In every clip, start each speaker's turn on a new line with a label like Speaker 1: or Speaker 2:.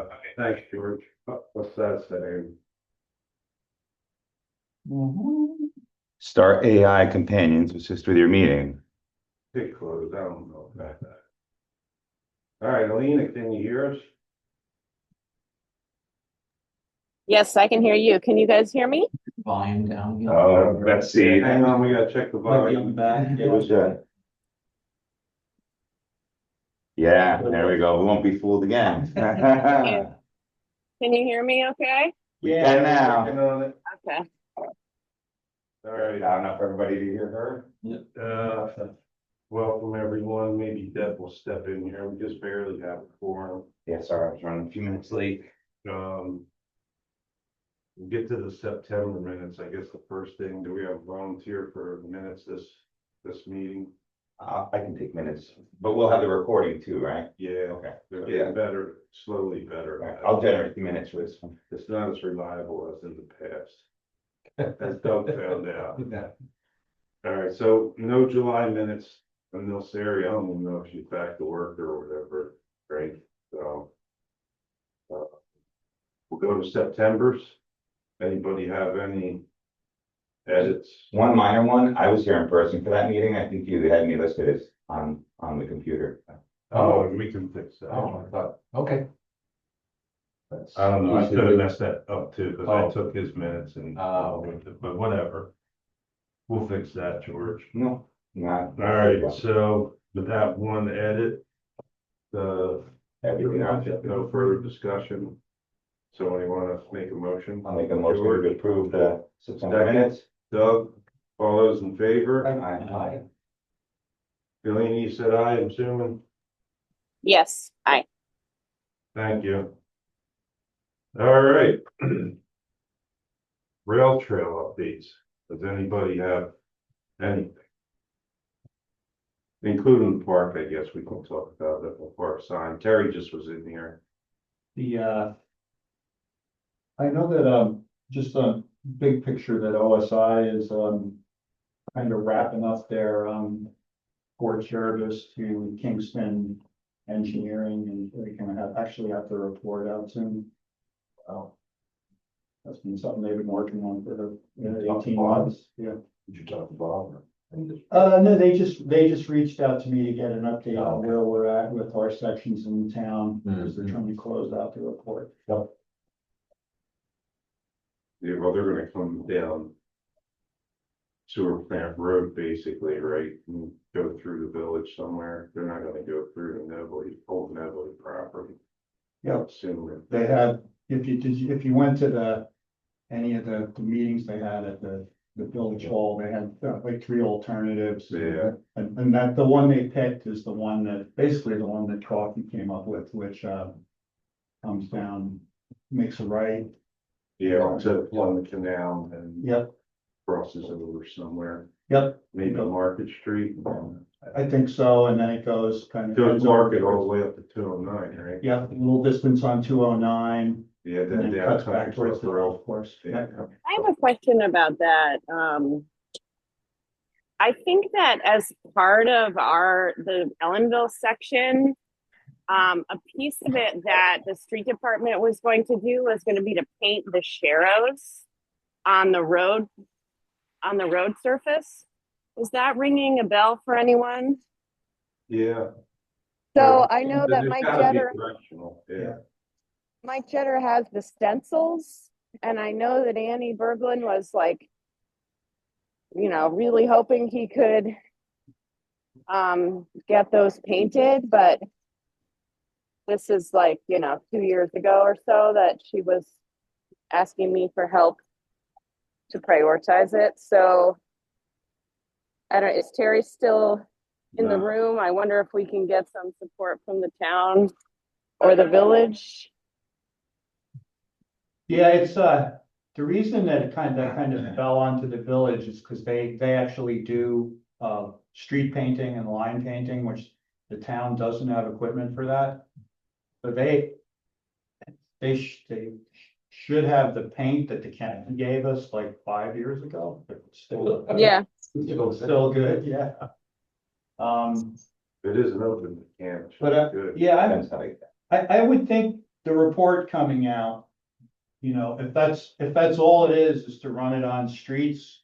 Speaker 1: Yeah, thanks, George. What's that saying?
Speaker 2: Start AI companions, assist with your meeting.
Speaker 1: Pick close, I don't know about that. All right, Alina, can you hear us?
Speaker 3: Yes, I can hear you. Can you guys hear me?
Speaker 4: Volume down.
Speaker 2: Oh, let's see.
Speaker 1: Hang on, we gotta check the volume.
Speaker 2: It was, yeah, there we go. We won't be fooled again.
Speaker 3: Can you hear me okay?
Speaker 2: We can now.
Speaker 1: Working on it.
Speaker 3: Okay.
Speaker 1: All right,
Speaker 2: Loud enough for everybody to hear her.
Speaker 1: welcome everyone. Maybe Deb will step in here. We just barely have a quorum.
Speaker 2: Yeah, sorry, I was running a few minutes late.
Speaker 1: We'll get to the September minutes. I guess the first thing, do we have a volunteer for minutes this meeting?
Speaker 2: I can take minutes, but we'll have the recording too, right?
Speaker 1: Yeah,
Speaker 2: Okay.
Speaker 1: they're
Speaker 2: Yeah.
Speaker 1: getting better, slowly better.
Speaker 2: I'll generate the minutes for this one.
Speaker 1: It's not as reliable as in the past. As Doug found out. All right, so no July minutes from Neil Sari. I don't even know if she's back to work or whatever, right? So. We'll go to September's. Anybody have any edits?
Speaker 2: One minor one, I was here in person for that meeting. I think you had me listed as on the computer.
Speaker 1: Oh, we can fix that.
Speaker 4: Oh, I thought, okay.
Speaker 1: I don't know, I could have messed that up too, because I
Speaker 4: Oh.
Speaker 1: took his minutes and,
Speaker 4: Okay.
Speaker 1: but whatever. We'll fix that, George.
Speaker 2: No, not.
Speaker 1: All right, so with that one edit, the,
Speaker 2: Everything else.
Speaker 1: no further discussion. So anyone want to make a motion?
Speaker 2: I'll make a motion
Speaker 1: George,
Speaker 2: to approve the September
Speaker 1: Second.
Speaker 2: minutes.
Speaker 1: Doug, all those in favor?
Speaker 2: Aye.
Speaker 1: Billy, you said aye, I'm assuming?
Speaker 3: Yes, I.
Speaker 1: Thank you. All right. Rail trail updates. Does anybody have anything? Including the park, I guess we can talk about the park sign. Terry just was in here.
Speaker 5: I know that, just a big picture that OSI is, kind of wrapping up their, Port Jervis to Kingston Engineering, and they're gonna actually have their report out soon. That's been something they've been working on for 18 months, yeah.
Speaker 1: Did you talk to Bob?
Speaker 5: No, they just reached out to me to get an update on where we're at with our sections in the town, because they're trying to close out the report.
Speaker 1: Yeah, well, they're gonna come down Sewer Plant Road, basically, right? And go through the village somewhere. They're not gonna go through the Neville, old Neville property.
Speaker 5: Yep.
Speaker 1: Assuming.
Speaker 5: They had, if you went to any of the meetings they had at the village hall, they had like three alternatives.
Speaker 1: Yeah.
Speaker 5: And that, the one they picked is the one that, basically the one that Coffee came up with, which, comes down, makes a right.
Speaker 1: Yeah, instead of along the canal and
Speaker 5: Yep,
Speaker 1: crosses over somewhere,
Speaker 5: yep,
Speaker 1: maybe Market Street.
Speaker 5: I think so, and then it goes kind of.
Speaker 1: Goes Market all the way up to 209, right?
Speaker 5: Yeah, a little distance on 209,
Speaker 1: Yeah,
Speaker 5: and
Speaker 1: then
Speaker 5: then
Speaker 1: down
Speaker 5: cuts back
Speaker 1: Country
Speaker 5: towards
Speaker 1: Club
Speaker 5: the
Speaker 1: Road.
Speaker 5: golf course.
Speaker 1: Yeah.
Speaker 3: I have a question about that. I think that as part of the Ellenville section, a piece of it that the street department was going to do was going to be to paint the sharrows on the road surface. Is that ringing a bell for anyone?
Speaker 1: Yeah.
Speaker 6: So I know that
Speaker 1: There's
Speaker 6: Mike
Speaker 1: gotta be
Speaker 6: Jetter,
Speaker 1: directional, yeah.
Speaker 6: Mike Jetter has the stencils, and I know that Annie Berglund was like, really hoping he could get those painted, but this is like, 2 years ago or so that she was asking me for help to prioritize it. So is Terry still in the
Speaker 1: No.
Speaker 6: room? I wonder if we can get some support from the town or the village.
Speaker 5: Yeah, it's, the reason that it kind of fell onto the village is because they actually do, street painting and line painting, which the town doesn't have equipment for that. But they should have the paint that the county gave us like 5 years ago, but still.
Speaker 6: Yeah,
Speaker 5: Still good, yeah.
Speaker 1: It is an open can.
Speaker 5: But,
Speaker 1: Good.
Speaker 5: yeah,
Speaker 2: Depends how they-
Speaker 5: I would think the report coming out, you know, if that's all it is to run it on streets,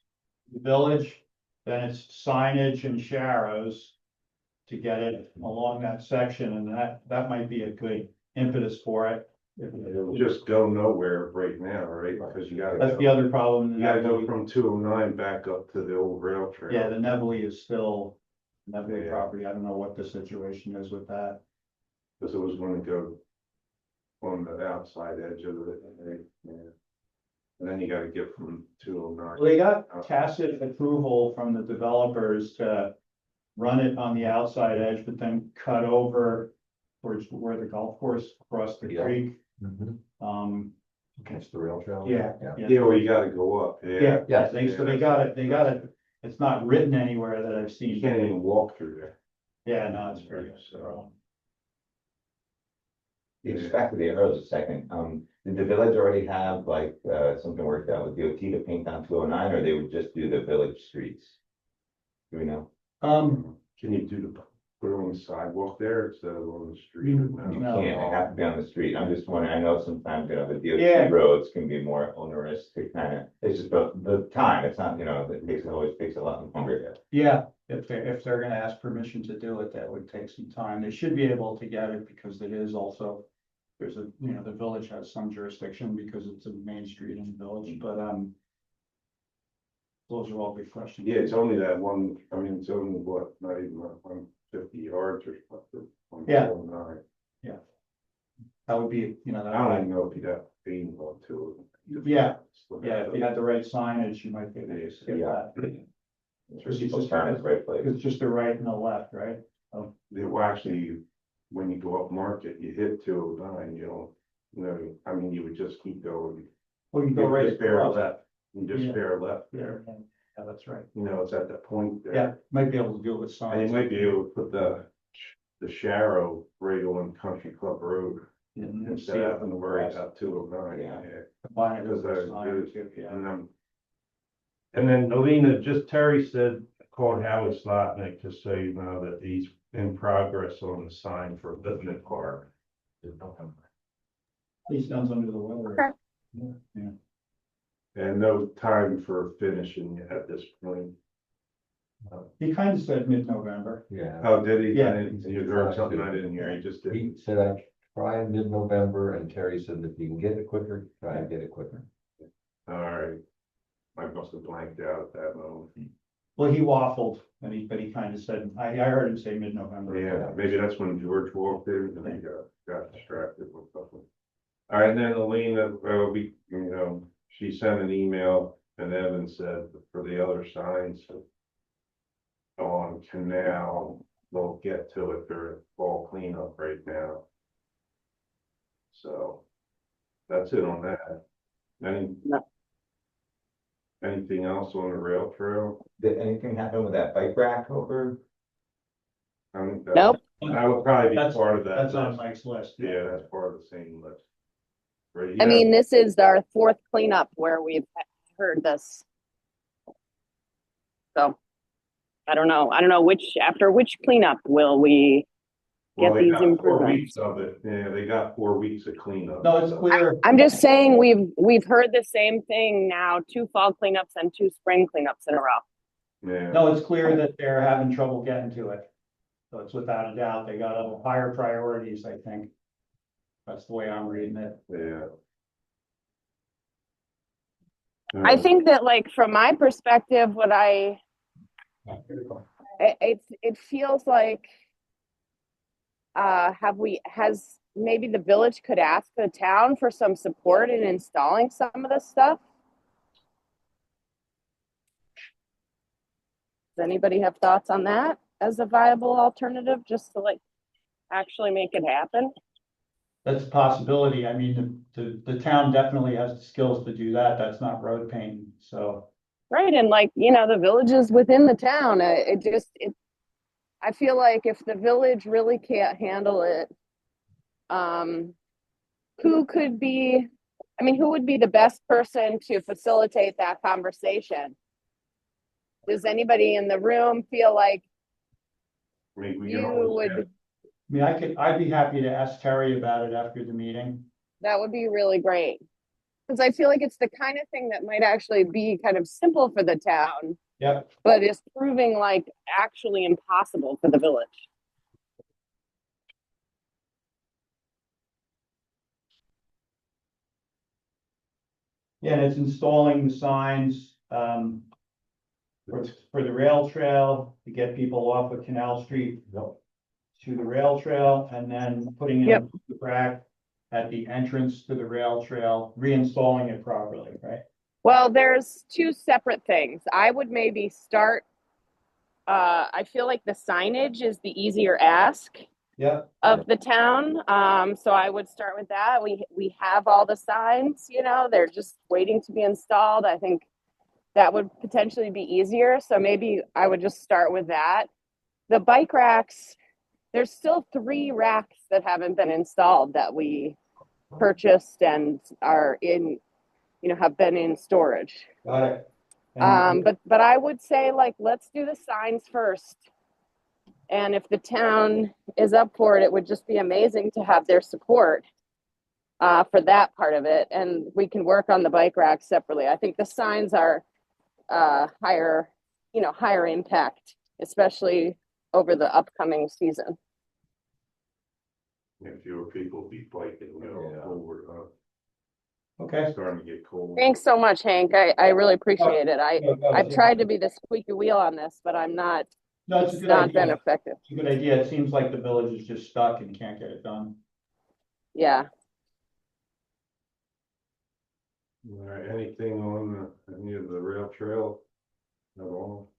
Speaker 5: the village, then it's signage and sharrows to get it along that section, and that might be a good impetus for it.
Speaker 1: It'll just go nowhere right now, right? Because you gotta
Speaker 5: That's the
Speaker 1: go,
Speaker 5: other problem.
Speaker 1: you gotta go from 209 back up to the old rail trail.
Speaker 5: Yeah, the Neville is still Neville
Speaker 1: Yeah.
Speaker 5: property. I don't know what the situation is with that.
Speaker 1: Because it was gonna go on the outside edge of it, right? Yeah. And then you gotta get from 209.
Speaker 5: Well, they got tacit approval from the developers to run it on the outside edge, but then cut over towards where the golf course across the
Speaker 7: Yeah.
Speaker 5: creek.
Speaker 7: Mhm.
Speaker 5: Um,
Speaker 7: Against the rail trail.
Speaker 5: yeah.
Speaker 1: Yeah, well, you gotta go up,
Speaker 5: Yeah,
Speaker 1: yeah.
Speaker 5: yeah, so they got it, it's not written anywhere that I've
Speaker 1: You
Speaker 5: seen.
Speaker 1: can't even walk through there.
Speaker 5: Yeah, no, it's very,
Speaker 1: So,
Speaker 2: Just back to the arrows a second, did the village already have like, something worked out with DOT to paint on 209, or they would just do the village streets? Do we know?
Speaker 1: Can you put it on the sidewalk there instead of on the street?
Speaker 2: You
Speaker 5: No.
Speaker 2: can't, they have to be on the street, I'm just wondering, I know sometimes, you know, the
Speaker 5: Yeah.
Speaker 2: DOT roads can be more onerous to kind of, it's just the time, it's not, you know, it always takes a lot longer.
Speaker 5: yeah, if they're gonna ask permission to do it, that would take some time. They should be able to get it because it is also. There's a, you know, the village has some jurisdiction because it's a main street in the village, but, those are all good questions.
Speaker 1: Yeah, it's only that one, I mean, it's only what, not even 150 yards or something. on
Speaker 5: Yeah.
Speaker 1: 209.
Speaker 5: That would be, you know,
Speaker 1: I don't
Speaker 5: that,
Speaker 1: even know if you'd have to paint on to it.
Speaker 5: Yeah. yeah, if you had the right signage, you might be able to skip
Speaker 2: Yeah.
Speaker 5: that.
Speaker 2: It's people's turn at the right place.
Speaker 5: It's just the right and the left, right?
Speaker 1: Well, actually, when you go up Market, you hit 209, you don't, I mean, you would just keep going.
Speaker 5: Well, you
Speaker 1: You
Speaker 5: go right
Speaker 1: just bear
Speaker 5: across
Speaker 1: left, you just
Speaker 5: Yeah.
Speaker 1: bear left
Speaker 5: there.
Speaker 1: there,
Speaker 5: Yeah, that's right.
Speaker 1: it's at the point there.
Speaker 5: Yeah, might be able to do it with
Speaker 1: And
Speaker 5: signs.
Speaker 1: you might be able to put the Sharrow right on Country Club Road
Speaker 5: And
Speaker 1: instead of having to worry about 209.
Speaker 2: Yeah.
Speaker 5: combine it with
Speaker 1: Because
Speaker 5: the
Speaker 1: I
Speaker 5: sign
Speaker 1: do-
Speaker 5: too, yeah.
Speaker 1: And then Alina, just Terry said, called Howard Slotnick to say, you know, that he's in progress on the sign for Bitman Park.
Speaker 5: He sounds under the weather.
Speaker 6: Okay.
Speaker 1: And no time for finishing at this point.
Speaker 5: He kind of said mid-November.
Speaker 7: Yeah,
Speaker 1: Oh, did he?
Speaker 5: Yeah.
Speaker 1: You heard something I didn't hear, he just did.
Speaker 7: he said I try in mid-November, and Terry said if you can get it quicker, try and get it quicker.
Speaker 1: All right. I must have blanked out at that moment.
Speaker 5: Well, he waffled, but he kind of said, I heard him say mid-November.
Speaker 1: Yeah, maybe that's when George walked in and he got distracted with something. All right, and then Alina, she sent an email and Evan said for the other signs on Canal, they'll get to it during fall cleanup right now. So that's it on that.
Speaker 6: No.
Speaker 1: Anything else on the rail trail?
Speaker 2: Did anything happen with that bike rack over?
Speaker 6: Nope.
Speaker 1: That would probably be
Speaker 5: That's-
Speaker 1: part of that.
Speaker 5: That's on
Speaker 1: list.
Speaker 5: Mike's list.
Speaker 1: Yeah, that's part of the same list. Right,
Speaker 6: I
Speaker 1: yeah.
Speaker 6: mean, this is our fourth cleanup where we've heard this. So, I don't know after which cleanup will we
Speaker 1: Well,
Speaker 6: get
Speaker 1: they
Speaker 6: these
Speaker 1: got 4
Speaker 6: improvements?
Speaker 1: weeks of it. Yeah, they got 4 weeks of cleanup.
Speaker 5: No, it's clear.
Speaker 6: I'm just saying, we've heard the same thing now, 2 fall cleanups and 2 spring cleanups in a row.
Speaker 1: Yeah,
Speaker 5: No, it's clear that they're having trouble getting to it. So it's without a doubt, they got higher priorities, I think. That's the way I'm reading it.
Speaker 1: yeah.
Speaker 6: I think that, like, from my perspective, it feels like, has maybe the village could ask the town for some support in installing some of this stuff? Does anybody have thoughts on that as a viable alternative, just to like actually make it happen?
Speaker 5: That's a possibility. I mean, the town definitely has the skills to do that. That's not road painting, so.
Speaker 6: Right, and like, the village is within the town, I feel like if the village really can't handle it, who would be the best person to facilitate that conversation? Does anybody in the room feel like
Speaker 1: I mean, we can
Speaker 6: you
Speaker 1: always
Speaker 6: would,
Speaker 1: ask-
Speaker 5: I mean, I'd be happy to ask Terry about it after the meeting.
Speaker 6: That would be really great. Because I feel like it's the kind of thing that might actually be kind of simple for the town,
Speaker 5: Yep.
Speaker 6: but is proving like actually impossible for the village.
Speaker 5: Yeah, and it's installing the signs, for the rail trail to get people off of Canal Street to the rail trail, and then putting in
Speaker 6: Yep.
Speaker 5: the rack at the entrance to the rail trail, reinstalling it properly, right?
Speaker 6: Well, there's two separate things. I would maybe start, I feel like the signage is the easier ask
Speaker 5: Yep.
Speaker 6: of the town. So I would start with that. We have all the signs, you know, they're just waiting to be installed. I think that would potentially be easier. So maybe I would just start with that. The bike racks, there's still 3 racks that haven't been installed that we purchased and are in, you know, have been in storage.
Speaker 5: Got it. And-
Speaker 6: But I would say like let's do the signs first. And if the town is up for it, it would just be amazing to have their support for that part of it. And we can work on the bike rack separately. I think the signs are higher, you know, higher impact, especially over the upcoming season.
Speaker 1: If fewer people be biking, you know,
Speaker 7: Yeah.
Speaker 1: forward,
Speaker 5: Okay.
Speaker 1: it's starting to get cold.
Speaker 6: Thanks so much, Hank. I really appreciate it. I've
Speaker 5: Yeah.
Speaker 6: tried to be the squeaky wheel on this, but I'm not,
Speaker 5: No, it's a
Speaker 6: it's
Speaker 5: good
Speaker 6: not been
Speaker 5: idea.
Speaker 6: effective.
Speaker 5: It's a good idea. It seems like the village is just stuck and can't get it done.
Speaker 6: Yeah.
Speaker 1: All right, anything on any of the rail trail at all?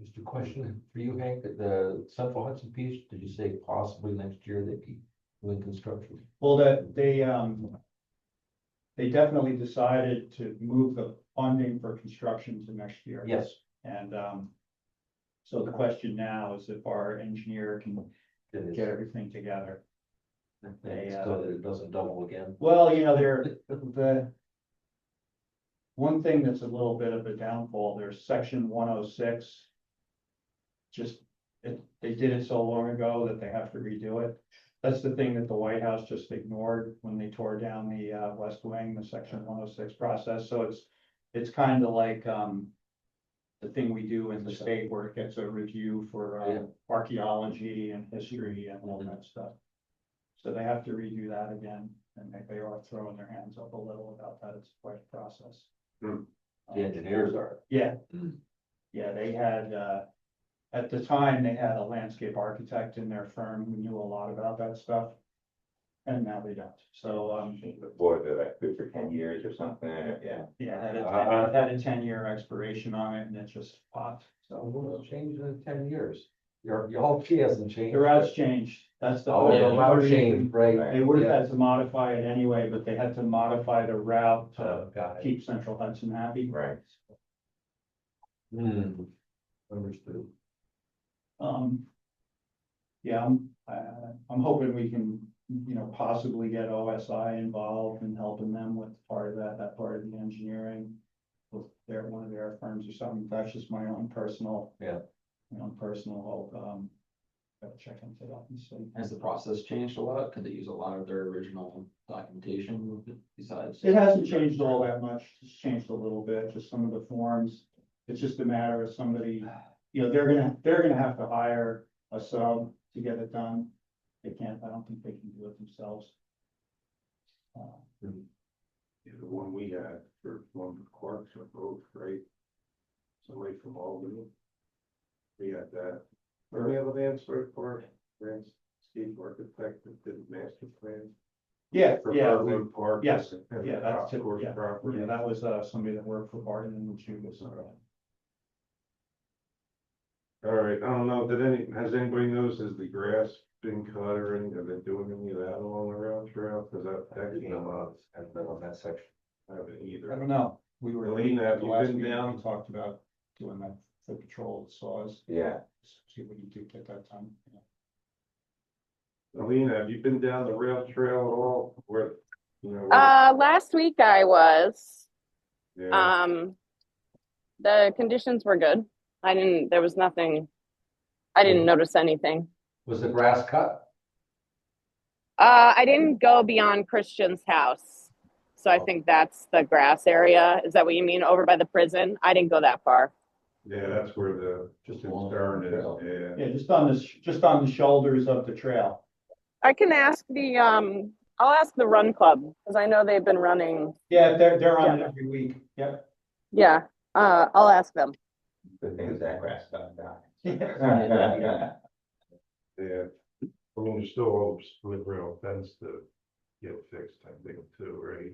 Speaker 7: Just a question for you, Hank, the Central Hudson piece, did you say possibly next year they'd be doing construction?
Speaker 5: Well, they definitely decided to move the funding for construction to next year.
Speaker 7: Yes.
Speaker 5: And, so the question now is if our engineer can
Speaker 7: It is.
Speaker 5: get everything together. They,
Speaker 7: So that it doesn't double again.
Speaker 5: Well, you know, the one thing that's a little bit of a downfall, there's section 106. Just, they did it so long ago that they have to redo it. That's the thing that the White House just ignored when they tore down the West Wing, the section 106 process. So it's kind of like the thing we do in the state where it gets a review for archaeology and history and all that stuff. So they have to redo that again, and they are throwing their hands up a little about that. It's quite a process.
Speaker 1: Hmm.
Speaker 7: The engineers are.
Speaker 5: Yeah. Yeah, they had, at the time, they had a landscape architect in their firm who knew a lot about that stuff. And now they don't. So,
Speaker 2: Before they're like good for 10 years or something, yeah.
Speaker 5: yeah, had a 10-year expiration on it and it just popped.
Speaker 7: So
Speaker 5: So
Speaker 7: we'll change in 10 years. Your whole key hasn't changed.
Speaker 5: the route's changed. That's the.
Speaker 7: Oh, the route changed, right?
Speaker 5: They would have had to modify it anyway, but they had to modify the route to
Speaker 7: Oh, got it.
Speaker 5: keep Central Hudson happy.
Speaker 2: Right.
Speaker 7: Understood.
Speaker 5: Yeah, I'm hoping we can, you know, possibly get OSI involved in helping them with part of that part of the engineering. With one of their firms or something. That's just my own personal.
Speaker 7: Yeah.
Speaker 5: My own personal hope. Gotta check into that and see.
Speaker 8: Has the process changed a lot? Could they use a lot of their original documentation besides?
Speaker 5: It hasn't changed all that much. It's changed a little bit, just some of the forms. It's just a matter of somebody, you know, they're gonna have to hire a sub to get it done. They can't, I don't think they can do it themselves.
Speaker 1: Yeah, the one we had for one of the Clarks or both, right? Somebody from Albany. We had that. Or we have a Lansford Park, landscape architect that did master plan.
Speaker 5: Yeah,
Speaker 1: For
Speaker 5: yeah,
Speaker 1: Berlin Park.
Speaker 5: yes,
Speaker 1: and
Speaker 5: yeah,
Speaker 1: the
Speaker 5: that's
Speaker 1: golf course
Speaker 5: yeah,
Speaker 1: property.
Speaker 5: yeah, that was somebody that worked for Barton and Lucia was.
Speaker 1: All right, I don't know, has anybody noticed, has the grass been cut or any, have they doing any of that along the rail trail? Cause that came up,
Speaker 7: I've been on that section.
Speaker 1: I haven't
Speaker 5: I
Speaker 1: either.
Speaker 5: don't know, we were.
Speaker 1: Alina, have
Speaker 5: the
Speaker 1: you
Speaker 5: last
Speaker 1: been
Speaker 5: meeting,
Speaker 1: down?
Speaker 5: We talked about doing that for patrol saws.
Speaker 2: Yeah.
Speaker 5: See if we can do get that done. Yeah.
Speaker 1: Alina, have you been down the rail trail at all? Where, you know?
Speaker 6: Last week I was.
Speaker 1: Yeah,
Speaker 6: The conditions were good. There was nothing, I didn't notice anything.
Speaker 7: Was the grass cut?
Speaker 6: I didn't go beyond Christian's house. So I think that's the grass area. Is that what you mean? Over by the prison? I didn't go that far.
Speaker 1: Yeah, that's where the
Speaker 7: Just along the
Speaker 1: concern
Speaker 7: trail.
Speaker 1: is, yeah.
Speaker 5: Yeah, just on the shoulders of the trail.
Speaker 6: I can ask I'll ask the run club because I know they've been running.
Speaker 5: Yeah, they're on it
Speaker 6: Yeah.
Speaker 5: every week. Yep.
Speaker 6: Yeah. I'll ask them.
Speaker 2: Good thing is that grass got down.
Speaker 1: Yeah, well, there's still all the split rail fence to get fixed, I think, too, right?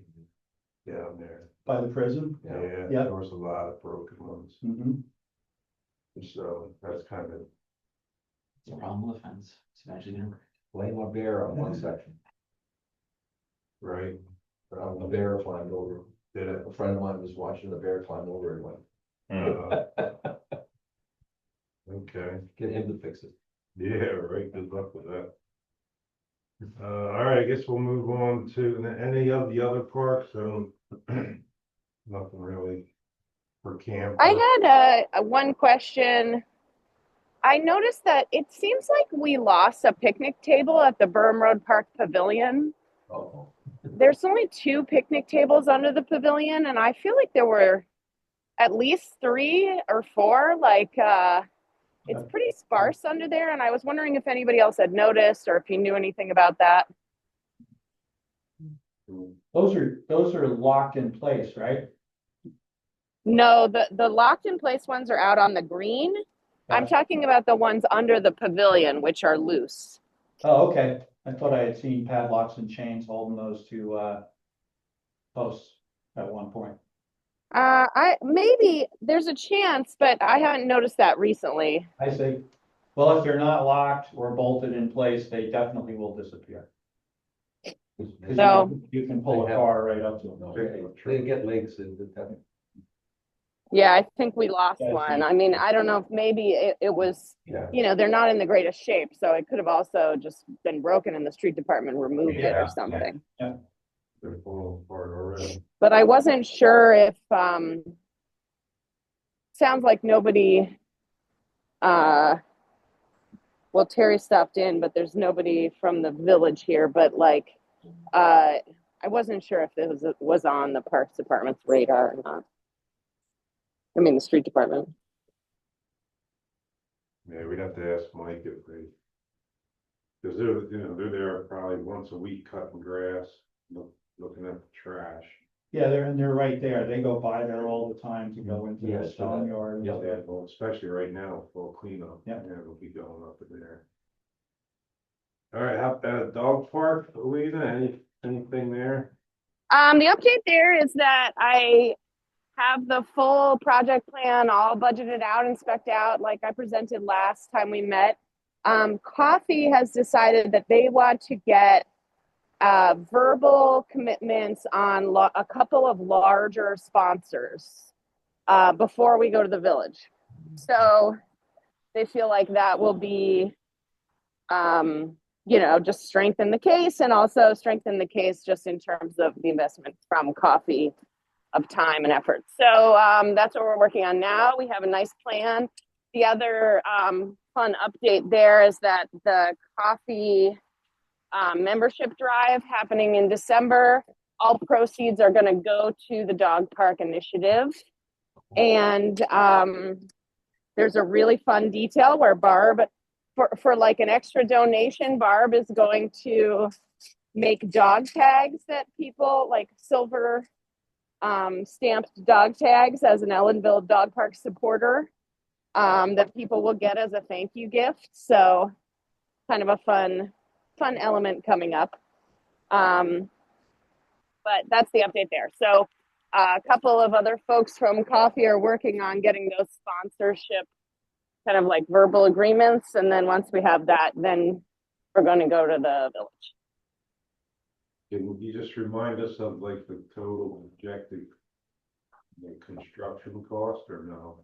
Speaker 1: Down there.
Speaker 5: By the prison.
Speaker 1: Yeah,
Speaker 5: Yep.
Speaker 1: there was a lot of broken ones,
Speaker 5: Mhm.
Speaker 1: so that's kind of,
Speaker 8: It's a problem with the fence. It's eventually gonna break.
Speaker 7: Blame a bear on one section.
Speaker 1: right?
Speaker 7: A bear climbed over.
Speaker 1: Did it?
Speaker 7: A friend of mine was watching the bear climb over and went,
Speaker 1: Uh, Okay,
Speaker 7: get him to fix it.
Speaker 1: yeah, right, good luck with that. All right, I guess we'll move on to any of the other parks, so nothing really for camp.
Speaker 6: I had one question. I noticed that it seems like we lost a picnic table at the Burham Road Park Pavilion.
Speaker 7: Oh,
Speaker 6: There's only 2 picnic tables under the pavilion, and I feel like there were at least 3 or 4. Like, it's pretty sparse under there, and I was wondering if anybody else had noticed or if you knew anything about that.
Speaker 5: Those are locked in place, right?
Speaker 6: No, the locked in place ones are out on the green. I'm talking about the ones under the pavilion, which are loose.
Speaker 5: Oh, okay. I thought I had seen padlocks and chains holding those two posts at one point.
Speaker 6: I maybe there's a chance, but I haven't noticed that recently.
Speaker 5: I see. Well, if they're not locked or bolted in place, they definitely will disappear. 'Cause
Speaker 6: So-
Speaker 5: you can pull a car right up to them.
Speaker 7: no, they get legs and
Speaker 6: Yeah, I think we lost
Speaker 5: Yeah, I
Speaker 6: one.
Speaker 5: see.
Speaker 6: I mean, I don't know if maybe it was,
Speaker 7: yeah.
Speaker 6: they're not in the greatest shape, so it could have also just been broken and the street department removed it
Speaker 2: Yeah,
Speaker 6: or something.
Speaker 1: They're falling apart already.
Speaker 6: But I wasn't sure if sounds like nobody well, Terry stopped in, but there's nobody from the village here, but like I wasn't sure if this was on the Parks Department's radar or not. I mean the street department.
Speaker 1: Yeah, we'd have to ask Mike if they, because they're there probably once a week cutting grass, looking at the trash.
Speaker 5: Yeah, they're right there. They go by there all the time to go into
Speaker 7: Yeah,
Speaker 5: the
Speaker 7: so
Speaker 5: stone
Speaker 7: that-
Speaker 5: yard.
Speaker 7: yeah.
Speaker 1: Yeah, well, especially right now, full cleanup.
Speaker 5: Yeah.
Speaker 1: It'll be going up in there. All right, how about dog park, Alina, anything there?
Speaker 6: The update there is that I have the full project plan all budgeted out and spec'd out like I presented last time we met. Coffee has decided that they want to get verbal commitments on a couple of larger sponsors before we go to the village. So they feel like that will be, just strengthen the case and also strengthen the case just in terms of the investment from Coffee of time and effort. So that's what we're working on now. We have a nice plan. The other fun update there is that the Coffee membership drive happening in December, all proceeds are going to go to the dog park initiative. And there's a really fun detail where Barb, for like an extra donation, Barb is going to make dog tags that people like silver stamped dog tags as an Ellenville Dog Park supporter that people will get as a thank you gift. So kind of a fun element coming up. But that's the update there. So a couple of other folks from Coffee are working on getting those sponsorship kind of like verbal agreements. And then once we have that, then we're going to go to the village.
Speaker 1: Can you just remind us of like the total projected construction cost or no?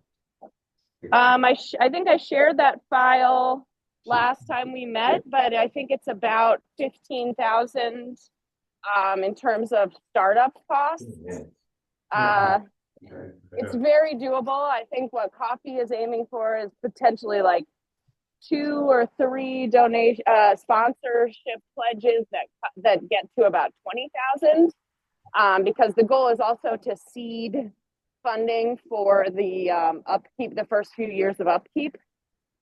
Speaker 6: I think I shared that file last time we met, but I think it's about 15,000 in terms of startup costs.
Speaker 1: Okay.
Speaker 6: It's very doable. I think what Coffee is aiming for is potentially like 2 or 3 donation sponsorship pledges that get to about 20,000. Because the goal is also to seed funding for the upkeep, the first few years of upkeep,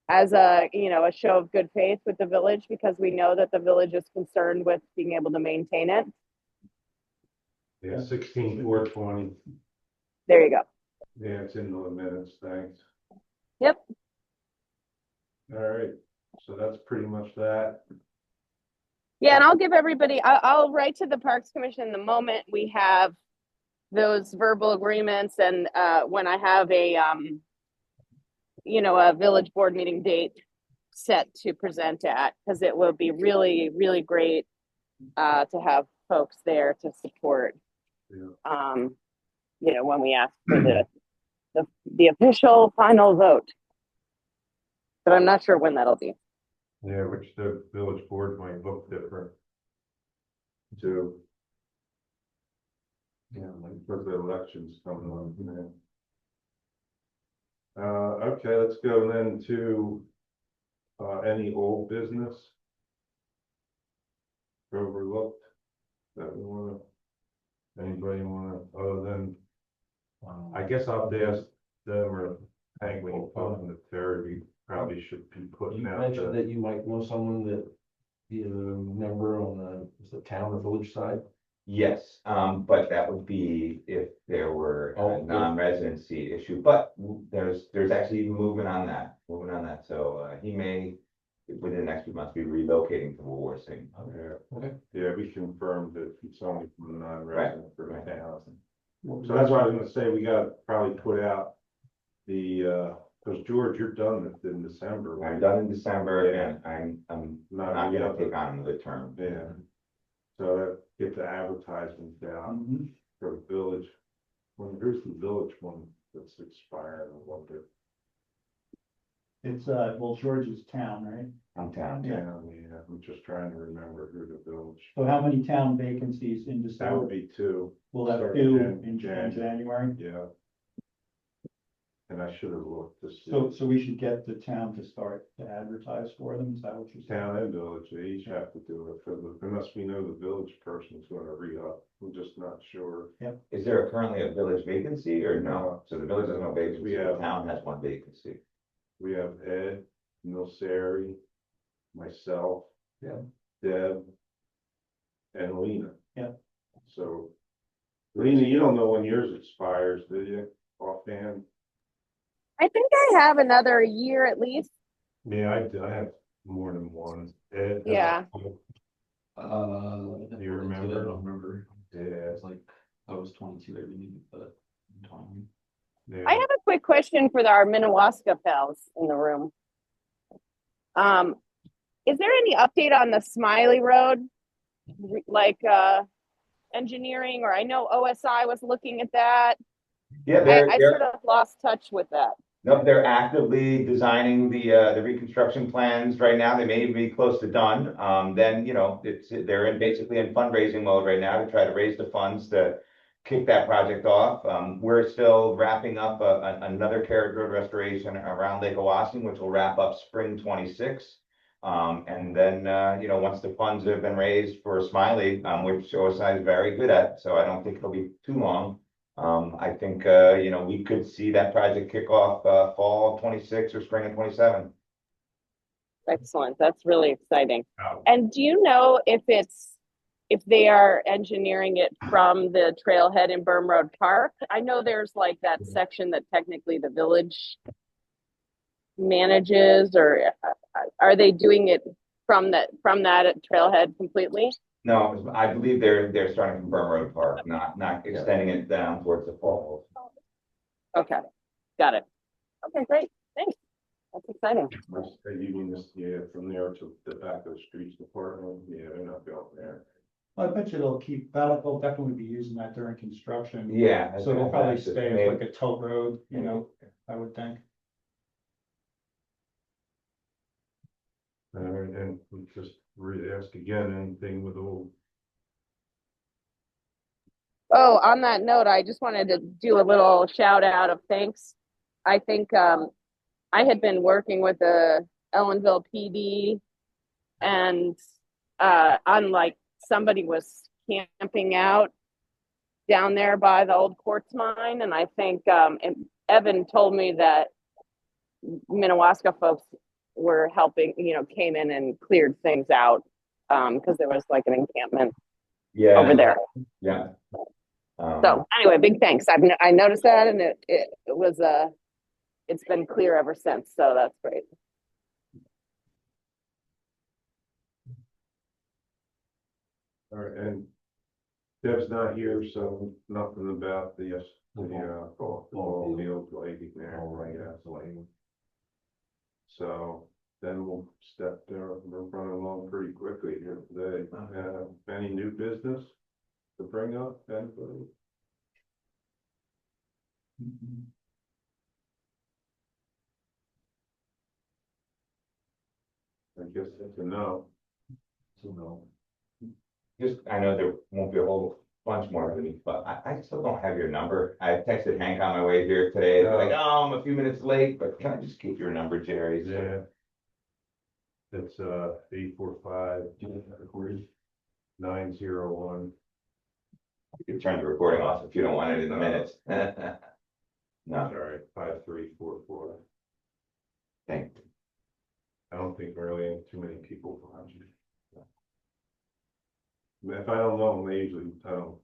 Speaker 6: as a a show of good faith with the village, because we know that the village is concerned with being able to maintain it.
Speaker 1: Yeah, 16,420.
Speaker 6: There you go.
Speaker 1: Yeah, it's in the minutes, thanks.
Speaker 6: Yep.
Speaker 1: All right, so that's pretty much that.
Speaker 6: Yeah, and I'll give everybody, I'll write to the Parks Commission the moment we have those verbal agreements, and when I have a a village board meeting date set to present at, because it will be really, really great to have folks there to support.
Speaker 1: Yeah.
Speaker 6: When we ask for the official final vote. But I'm not sure when that'll be.
Speaker 1: Yeah, which the village board might look different. Too. Yeah, like for the elections coming on, okay, let's go then to any old business overlooked that we wanna, anybody wanna, other than, I guess I'll ask them or Hank when you put in the Terry, we probably should be
Speaker 7: You
Speaker 1: putting out
Speaker 7: mentioned
Speaker 1: the,
Speaker 7: that you might know someone that be a member on the town or village side.
Speaker 2: Yes, but that would be if there were
Speaker 7: Oh,
Speaker 2: a
Speaker 7: good.
Speaker 2: non-residency issue, but there's actually movement on that, so, he may, within the next few months, be relocating to Warsing.
Speaker 1: yeah,
Speaker 7: Okay.
Speaker 1: yeah, we confirmed that it's only from the non-resident for the town.
Speaker 5: Well,
Speaker 1: So that's why I was gonna say, we gotta probably put out the, cause George, you're done in December,
Speaker 2: I'm
Speaker 1: right?
Speaker 2: done in December,
Speaker 1: Yeah.
Speaker 2: and I'm
Speaker 1: Not
Speaker 2: not gonna
Speaker 1: re-up.
Speaker 2: take on another term.
Speaker 1: Yeah. So that, get the advertisements out for the village. Well, here's the village one that's expiring, I wonder.
Speaker 5: It's, well, George's town, right?
Speaker 2: I'm town.
Speaker 5: Yeah.
Speaker 1: Yeah, I'm just trying to remember who the village,
Speaker 5: So how many town vacancies in
Speaker 1: that
Speaker 5: December?
Speaker 1: would be 2,
Speaker 5: We'll have
Speaker 1: start
Speaker 5: 2
Speaker 1: in
Speaker 5: in
Speaker 1: Jan-
Speaker 5: January.
Speaker 1: yeah. And I should have looked to see.
Speaker 5: So we should get the town to start to advertise for them, is that what you're saying?
Speaker 1: Town and village, they each have to do it for the, unless we know the village person's gonna re-up, I'm just not sure.
Speaker 2: Is there currently a village vacancy or no?
Speaker 1: No.
Speaker 2: So the village has no vacancy,
Speaker 1: We
Speaker 2: the
Speaker 1: have-
Speaker 2: town has one vacancy.
Speaker 1: We have Ed, Milsari, myself.
Speaker 7: Yeah.
Speaker 1: Deb. And Lena.
Speaker 5: Yeah.
Speaker 1: So, Lena, you don't know when yours expires, do you, offhand?
Speaker 6: I think I have another year at least.
Speaker 1: Yeah, I have more than one. Ed.
Speaker 6: Yeah.
Speaker 1: Do you remember?
Speaker 8: I don't remember.
Speaker 1: Yeah,
Speaker 8: It's like, I was 22, I renewed, but 20.
Speaker 1: yeah.
Speaker 6: I have a quick question for our Minnewaska pals in the room. Is there any update on the Smiley Road? Like engineering, or I know OSI was looking at that.
Speaker 2: Yeah,
Speaker 6: I sort of lost touch with that.
Speaker 2: Nope, they're actively designing the reconstruction plans right now. They may even be close to done. Then, they're basically in fundraising mode right now to try to raise the funds to kick that project off. We're still wrapping up another carriage road restoration around Lake Owassing, which will wrap up spring 26. And then, once the funds have been raised for Smiley, which OSI is very good at, so I don't think it'll be too long. I think, we could see that project kick off, fall of 26 or spring of 27.
Speaker 6: Excellent. That's really exciting.
Speaker 1: Wow.
Speaker 6: And do you know if they are engineering it from the trailhead in Berm Road Park? I know there's like that section that technically the village manages, or are they doing it from that trailhead completely?
Speaker 2: No, I believe they're starting from Burn Road Park, not extending it down towards the falls.
Speaker 6: Okay, got it. Okay, great. Thanks. That's exciting.
Speaker 1: You mean this, yeah, from there to the back of the streets department, yeah, they're not going there.
Speaker 5: I bet you they'll definitely be using that during construction.
Speaker 2: Yeah.
Speaker 5: So they'll probably
Speaker 2: that's just
Speaker 5: stay
Speaker 2: made-
Speaker 5: as like a tote road, I would think.
Speaker 1: And we just ask again, anything with old,
Speaker 6: Oh, on that note, I just wanted to do a little shout out of thanks. I think I had been working with a Ellenville PD. And, on like, somebody was camping out down there by the old quartz mine. And I think, and Evan told me that Minnewaska folks were helping, came in and cleared things out. Cause there was like an encampment
Speaker 2: Yeah.
Speaker 6: over there.
Speaker 2: Yeah.
Speaker 6: So anyway, big thanks. I noticed that, and it was it's been clear ever since. So that's great.
Speaker 1: All right, and Deb's not here, so nothing about the ball field lighting there.
Speaker 7: All right,
Speaker 1: Yeah.
Speaker 7: that's the way.
Speaker 1: So then we'll step there, we're running along pretty quickly here today. Any new business to bring up, anybody? I guess that's a no.
Speaker 7: So no.
Speaker 2: Just, I know there won't be a whole bunch more of these, but I still don't have your number. I texted Hank on my way here today, like, oh, I'm a few minutes late, but can I just get your number, Jerry?
Speaker 1: Yeah. It's 845-901.
Speaker 2: You can turn the recording off if you don't want it in the minutes. No,
Speaker 1: Sorry, 5344.
Speaker 2: thank you.
Speaker 1: I don't think really too many people find you. If I don't know them, they usually don't.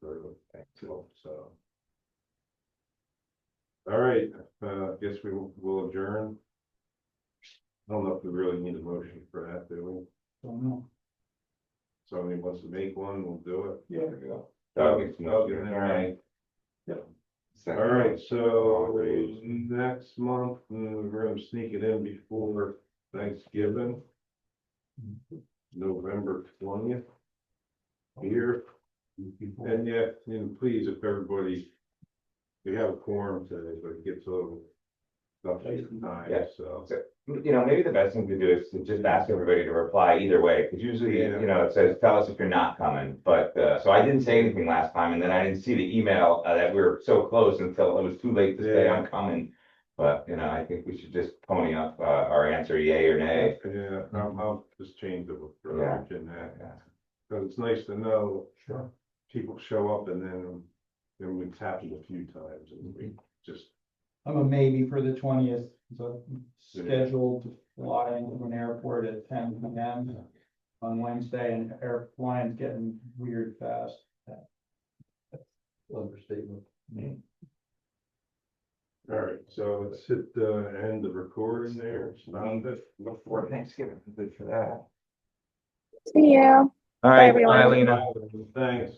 Speaker 1: So. All right, guess we will adjourn. I don't know if we really need a motion for that, do we?
Speaker 5: Don't know.
Speaker 1: Somebody wants to make one, we'll do it.
Speaker 5: Yeah.
Speaker 2: There we go. Doug makes a motion.
Speaker 1: Okay.
Speaker 2: All right.
Speaker 5: Yep.
Speaker 1: All right, so next month, we're gonna sneak it in before Thanksgiving. November 20th. Here, and yeah, please, if everybody, we have a quorum today, but it gets over. Stuff tonight,
Speaker 2: Yeah.
Speaker 1: so.
Speaker 2: Maybe the best thing to do is to just ask everybody to reply either way, because usually,
Speaker 1: Yeah.
Speaker 2: it says, tell us if you're not coming, but, so I didn't say anything last time, and then I didn't see the email, that we were so close until it was too late to say
Speaker 1: Yeah.
Speaker 2: I'm coming. But, I think we should just pony up, our answer, yay or nay.
Speaker 1: Yeah, I'll just change the
Speaker 2: Yeah.
Speaker 1: verbiage in that,
Speaker 2: Yeah.
Speaker 1: because it's nice to know.
Speaker 5: Sure.
Speaker 1: People show up and then it's happened a few times and we just,
Speaker 5: I'm a maybe for the 20th, so I'm scheduled to fly into an airport at 10 p.m. on Wednesday, and flying's getting weird fast.
Speaker 7: Understatement.
Speaker 1: all right, so let's hit the end of recording there. Stop it.
Speaker 2: Before Thanksgiving, good for that.
Speaker 6: See you.
Speaker 2: All
Speaker 6: right, everyone.
Speaker 2: Lena.
Speaker 1: Thanks.